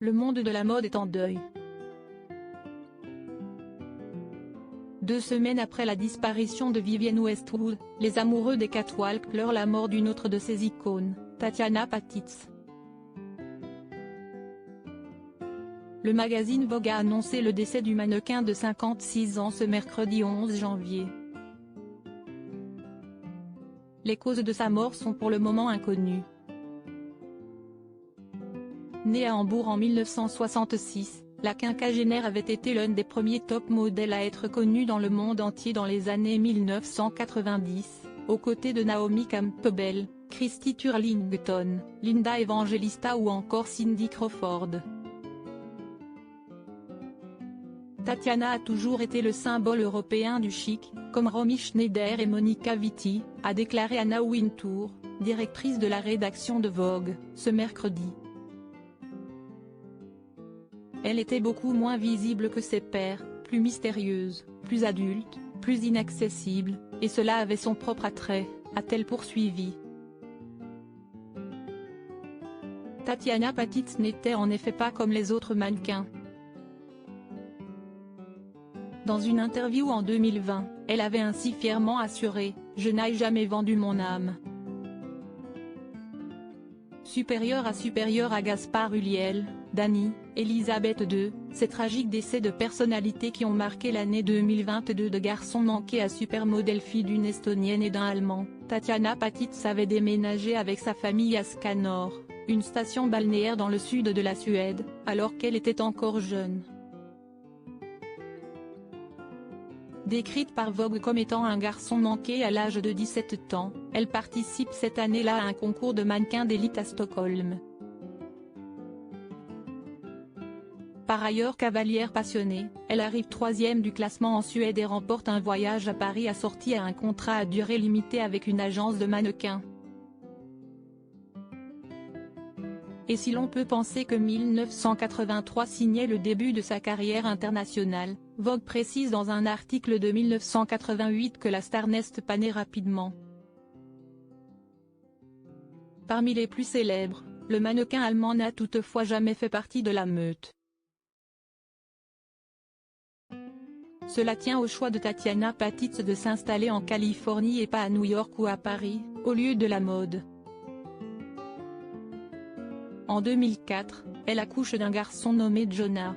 Le monde de la mode est en deuil. 2 semaines après la disparition de Vivienne Westwood, les amoureux des catwalks pleurent la mort d'une autre de ses icônes, Tatiana Patitz. Le magazine Vogue a annoncé le décès du mannequin de 56 ans ce mercredi 11 janvier. Les causes de sa mort sont pour le moment inconnues. Née à Hambourg en 1966, la quinquagénaire avait été l'un des premiers top modèles à être connue dans le monde entier dans les années 1990, aux côtés de Naomi Campbell, Christy Turlington, Linda Evangelista ou encore Cindy Crawford. Tatiana a toujours été le symbole européen du chic, comme Romy Schneider et Monica Vitti, a déclaré Anna Wintour, directrice de la rédaction de Vogue, ce mercredi. Elle était beaucoup moins visible que ses pairs, plus mystérieuse, plus adulte, plus inaccessible, et cela avait son propre attrait, a-t-elle poursuivi. Tatiana Patitz n'était en effet pas comme les autres mannequins. Dans une interview en 2020, elle avait ainsi fièrement assuré « Je n'ai jamais vendu mon âme ». Supérieure à Gaspard Ulliel, Dany, Elisabeth II, ces tragiques décès de personnalités qui ont marqué l'année 2022 de garçons manqués à supermodel fille d'une Estonienne et d'un Allemand, Tatiana Patitz avait déménagé avec sa famille à Skanor, une station balnéaire dans le sud de la Suède, alors qu'elle était encore jeune. Décrite par Vogue comme étant un garçon manqué à l'âge de 17 ans, elle participe cette année-là à un concours de mannequins d'élite à Stockholm. Par ailleurs cavalière passionnée, elle arrive 3e du classement en Suède et remporte un voyage à Paris assorti à un contrat à durée limitée avec une agence de mannequins. Et si l'on peut penser que 1983 signait le début de sa carrière internationale, Vogue précise dans un article de 1988 que la star n'est pas née rapidement. Parmi les plus célèbres, le mannequin allemand n'a toutefois jamais fait partie de la meute. Cela tient au choix de Tatiana Patitz de s'installer en Californie et pas à New York ou à Paris, au lieu de la mode. En 2004, elle accouche d'un garçon nommé Jonah.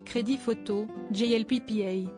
Crédit photo, JLPPA.